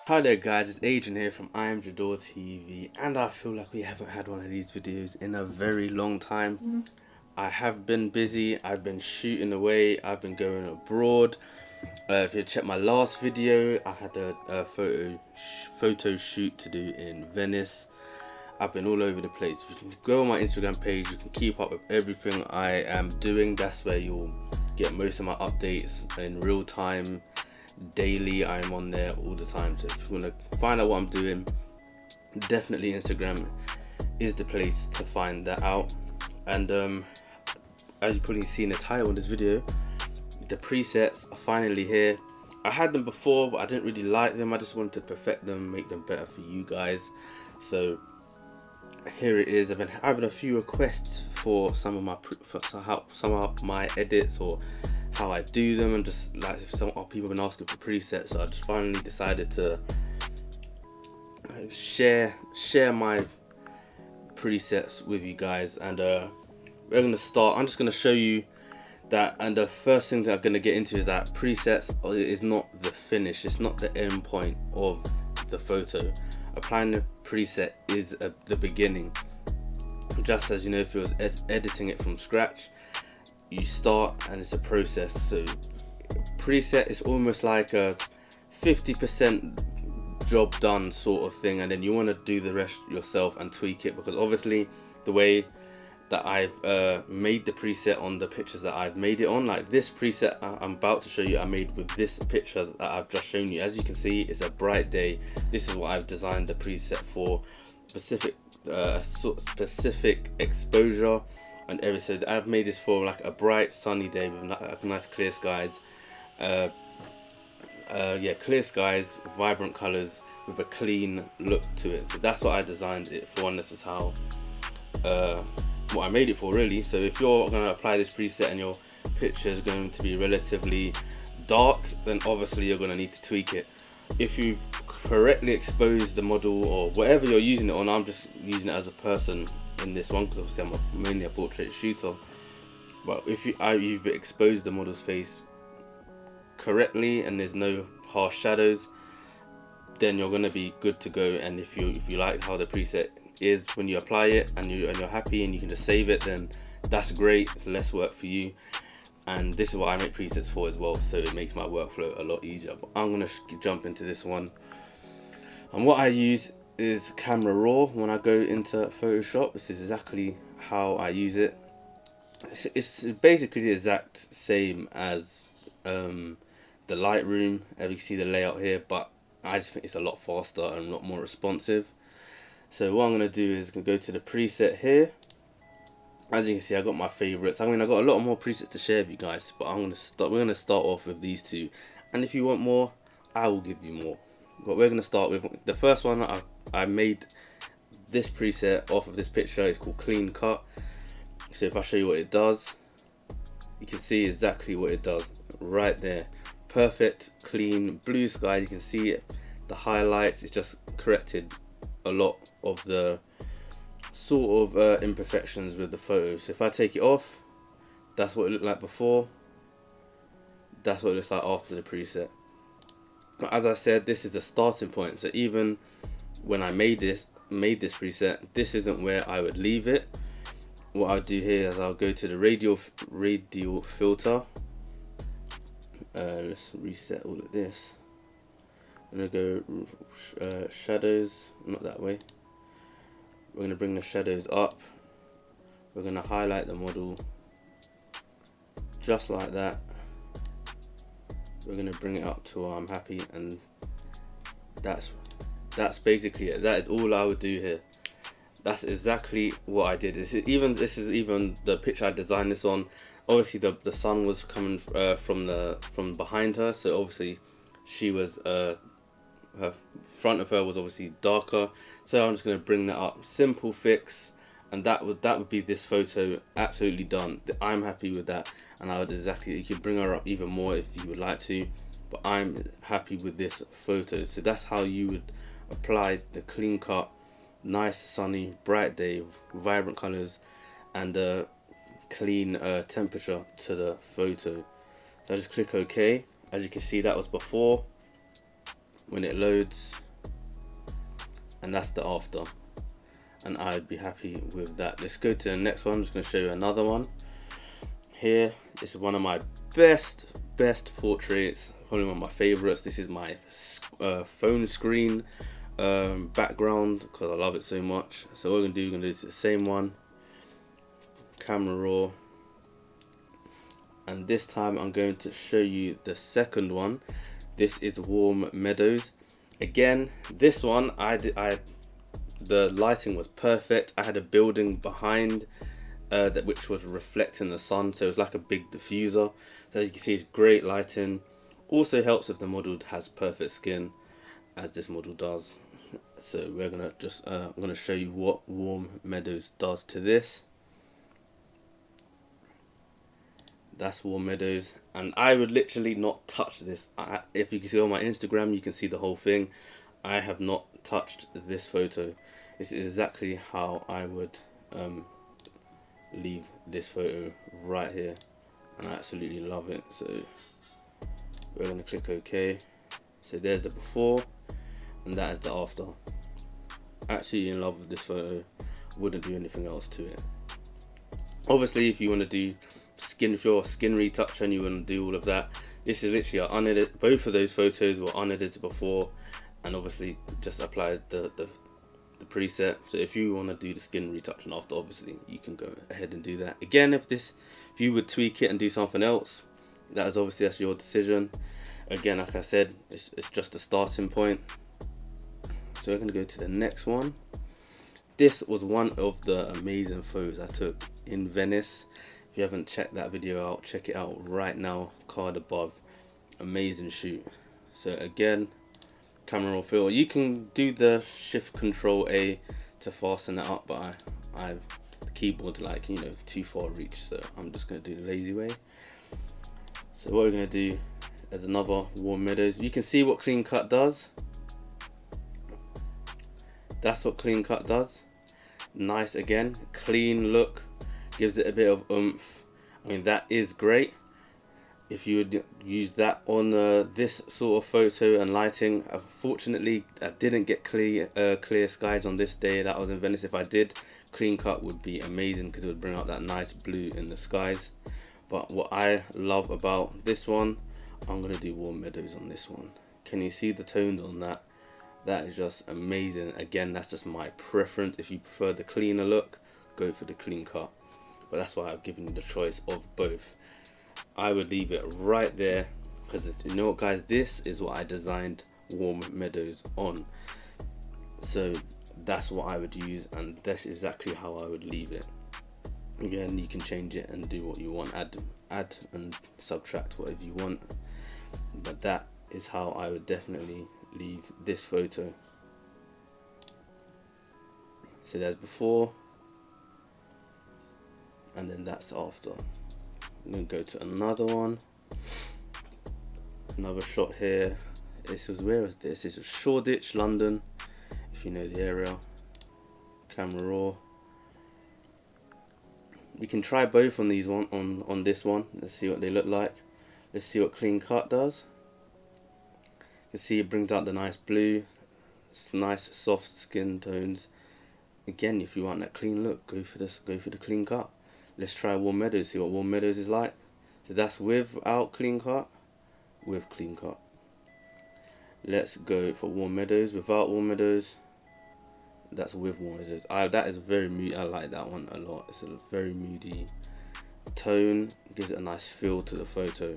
Hi there guys, it's Adrian here from IAmJadoreTV, and I feel like we haven't had one of these videos in a very long time. I have been busy, I've been shooting away, I've been going abroad. If you check my last video, I had a photo shoot to do in Venice. I've been all over the place. If you can go on my Instagram page, you can keep up with everything I am doing. That's where you'll get most of my updates in real time. Daily, I'm on there all the time. So if you want to find out what I'm doing, definitely Instagram is the place to find that out. And as you probably seen the title of this video, the presets are finally here. I had them before, but I didn't really like them. I just wanted to perfect them, make them better for you guys. So here it is. I've been having a few requests for some of my edits, or how I do them, and just like if some people have been asking for presets, so I just finally decided to share my presets with you guys. And we're gonna start. I'm just gonna show you that, and the first thing that I'm gonna get into is that presets is not the finish, it's not the end point of the photo. Applying the preset is the beginning. Just as you know, if you're editing it from scratch, you start and it's a process. So preset is almost like a 50% job done sort of thing, and then you want to do the rest yourself and tweak it, because obviously the way that I've made the preset on the pictures that I've made it on, like this preset I'm about to show you, I made with this picture that I've just shown you. As you can see, it's a bright day. This is what I've designed the preset for, specific exposure and everything. So I've made this for like a bright sunny day with nice clear skies. Yeah, clear skies, vibrant colors with a clean look to it. So that's what I designed it for, and this is how what I made it for, really. So if you're going to apply this preset and your picture is going to be relatively dark, then obviously you're going to need to tweak it. If you've correctly exposed the model or whatever you're using it on, I'm just using it as a person in this one because obviously I'm mainly a portrait shooter. But if you've exposed the model's face correctly and there's no harsh shadows, then you're going to be good to go. And if you like how the preset is when you apply it and you're happy and you can just save it, then that's great. It's less work for you, and this is what I make presets for as well, so it makes my workflow a lot easier. But I'm gonna jump into this one, and what I use is Camera Raw when I go into Photoshop. This is exactly how I use it. It's basically the exact same as the Lightroom, as you see the layout here, but I just think it's a lot faster and a lot more responsive. So what I'm going to do is go to the preset here. As you can see, I got my favorites. I mean, I got a lot more presets to share with you guys, but we're going to start off with these two, and if you want more, I will give you more. But we're going to start with the first one. I made this preset off of this picture. It's called Clean Cut. So if I show you what it does, you can see exactly what it does right there. Perfect, clean blue sky. You can see it, the highlights. It's just corrected a lot of the sort of imperfections with the photos. So if I take it off, that's what it looked like before, that's what it looks like after the preset. But as I said, this is the starting point. So even when I made this preset, this isn't where I would leave it. What I'll do here is I'll go to the radial filter. Let's reset all of this. I'm gonna go shadows, not that way. We're gonna bring the shadows up. We're gonna highlight the model just like that. We're gonna bring it up to where I'm happy, and that's basically it. That is all I would do here. That's exactly what I did. This is even the picture I designed this on. Obviously the sun was coming from behind her, so obviously she was her front of her was obviously darker, so I'm just going to bring that up. Simple fix, and that would be this photo. Absolutely done. I'm happy with that, and I would you could bring her up even more if you would like to, but I'm happy with this photo. So that's how you would apply the clean cut, nice sunny bright day, vibrant colors, and clean temperature to the photo. So I just click OK. As you can see, that was before. when it loads, and that's the after, and I'd be happy with that. Let's go to the next one. I'm just going to show you another one here. This is one of my best portraits, probably one of my favorites. This is my phone screen background because I love it so much. So what we're going to do the same one, camera raw, and this time I'm going to show you the second one. This is Warm Meadows. Again, this one the lighting was perfect. I had a building behind that which was reflecting the sun, so it's like a big diffuser. So as you can see, it's great lighting. Also helps if the model has perfect skin, as this model does. So we're gonna just I'm gonna show you what Warm Meadows does to this. That's Warm Meadows, and I would literally not touch this. If you can see on my Instagram, you can see the whole thing. I have not touched this photo. This is exactly how I would leave this photo right here, and I absolutely love it. So we're going to click OK. So there's the before, and that is the after. Absolutely in love with this photo. Wouldn't do anything else to it. Obviously, if you want to do if you're a skin retouch and you want to do all of that, this is literally unedited. Both of those photos were unedited before, and obviously just applied the preset. So if you want to do the skin retouch and after, obviously you can go ahead and do that. Again, if you would tweak it and do something else, that's your decision. Again, like I said, it's just a starting point. So we're going to go to the next one. This was one of the amazing photos I took in Venice. If you haven't checked that video out, check it out right now, card above. Amazing shoot. So again, camera roll fill. You can do the shift control A to fasten it up, but the keyboard's like, you know, too far reach, so I'm just going to do the lazy way. So what we're going to do is another Warm Meadows. You can see what clean cut does. That's what clean cut does. Nice, again, clean look, gives it a bit of oomph. I mean, that is great. If you would use that on this sort of photo and lighting. Unfortunately, I didn't get clear skies on this day that I was in Venice. If I did, clean cut would be amazing because it would bring out that nice blue in the skies. But what I love about this one, I'm going to do Warm Meadows on this one. Can you see the tones on that? That is just amazing. Again, that's just my preference. If you prefer the cleaner look, go for the clean cut. But that's why I've given you the choice of both. I would leave it right there because, you know what guys, this is what I designed Warm Meadows on. So that's what I would use, and that's exactly how I would leave it. Again, you can change it and do what you want, add and subtract whatever you want, but that is how I would definitely leave this photo. So there's before, and then that's after. I'm going to go to another one, another shot here. This was, where was this? This was Shoreditch, London, if you know the area. Camera raw. We can try both on these on this one. Let's see what they look like. Let's see what clean cut does. You can see it brings out the nice blue, nice soft skin tones. Again, if you want that clean look, go for this. Go for the clean cut. Let's try Warm Meadows. See what Warm Meadows is like. So that's without clean cut, with clean cut. Let's go for Warm Meadows without Warm Meadows. That's with Warm Meadows. That is very moody. I like that one a lot. It's a very moody tone. Gives it a nice feel to the photo.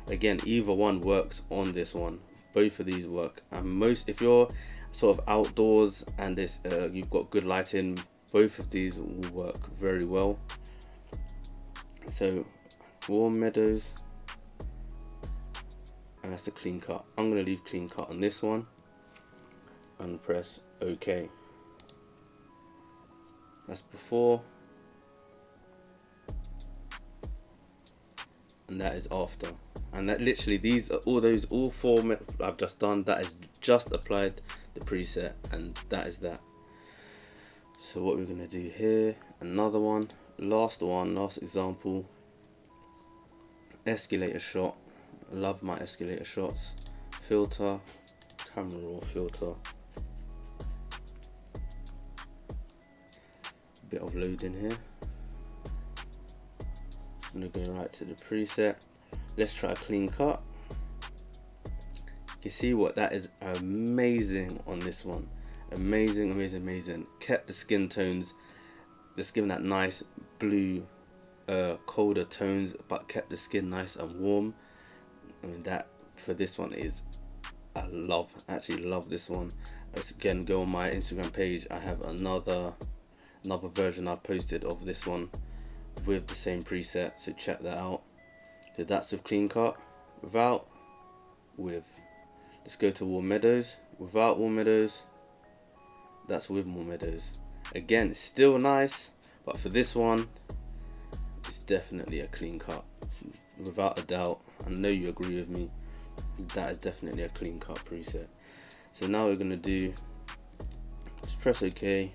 Again, either one works on this one. Both of these work. And if you're sort of outdoors and you've got good lighting, both of these will work very well. So Warm Meadows, and that's a clean cut. I'm going to leave clean cut on this one and press OK. That's before, and that is after. And that literally, these are all four I've just done. That is just applied the preset, and that is that. So what we're going to do here, another one, last example, escalator shot. I love my escalator shots. Filter, camera raw filter. Bit of loading here. I'm gonna go right to the preset. Let's try a clean cut. You see what, that is amazing on this one. Amazing, amazing, amazing. Kept the skin tones, just giving that nice blue, colder tones, but kept the skin nice and warm. I mean, that for this one is, I actually love this one. Again, go on my Instagram page. I have another version I've posted of this one with the same preset, so check that out. So that's with clean cut. Without, with. Let's go to warm meadows. Without warm meadows. That's with warm meadows. Again, it's still nice, but for this one, it's definitely a clean cut. Without a doubt. I know you agree with me. That is definitely a clean cut preset. So now we're gonna do, just press OK.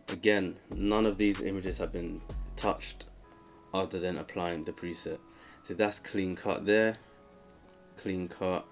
Again, none of these images have been touched other than applying the preset. So that's clean cut there, clean cut,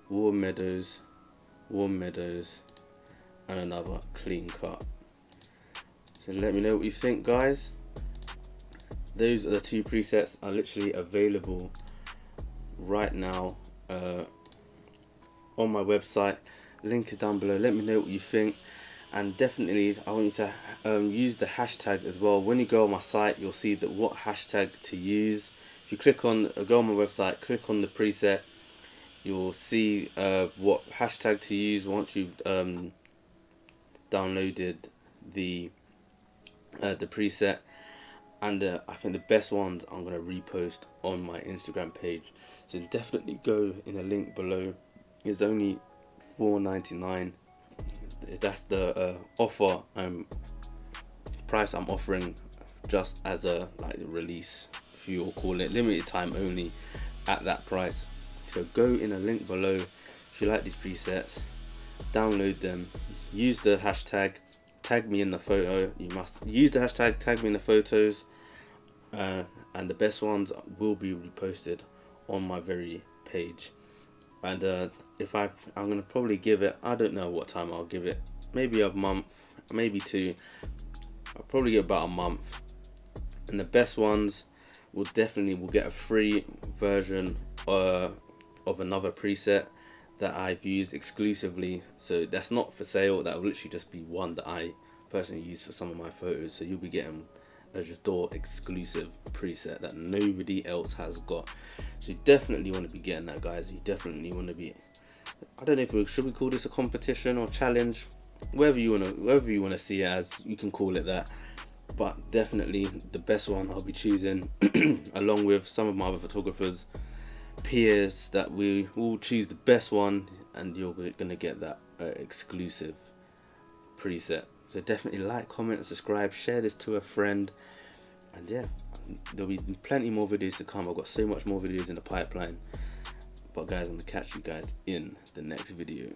warm meadows, and another clean cut. So let me know what you think, guys. Those are the two presets, are literally available right now on my website. Link is down below. Let me know what you think, and definitely I want you to use the hashtag as well. When you go on my site, you'll see that what hashtag to use. If you click on, go on my website, click on the preset, you'll see what hashtag to use once you've downloaded the preset. And I think the best ones I'm going to repost on my Instagram page. So definitely go in the link below. It's only $4.99. That's the offer price I'm offering, just as a release, if you will call it, limited time only at that price. So go in a link below if you like these presets, download them, use the hashtag, tag me in the photo. You must use the hashtag, tag me in the photos, and the best ones will be reposted on my very page. And if I'm gonna probably give it, I don't know what time I'll give it, maybe a month, maybe two. I'll probably get about a month, and the best ones will get a free version of another preset that I've used exclusively. So that's not for sale, that will literally just be one that I personally use for some of my photos. So you'll be getting a Jadore exclusive preset that nobody else has got. So you definitely want to be getting that, guys. You definitely want to be, I don't know if should we call this a competition or challenge, whatever you want to see it as, you can call it that. But definitely the best one I'll be choosing along with some of my other photographers peers, that we will choose the best one, and you're gonna get that exclusive preset. So definitely like, comment, and subscribe, share this to a friend, and yeah, there'll be plenty more videos to come. I've got so much more videos in the pipeline, but guys, I'm gonna catch you guys in the next video.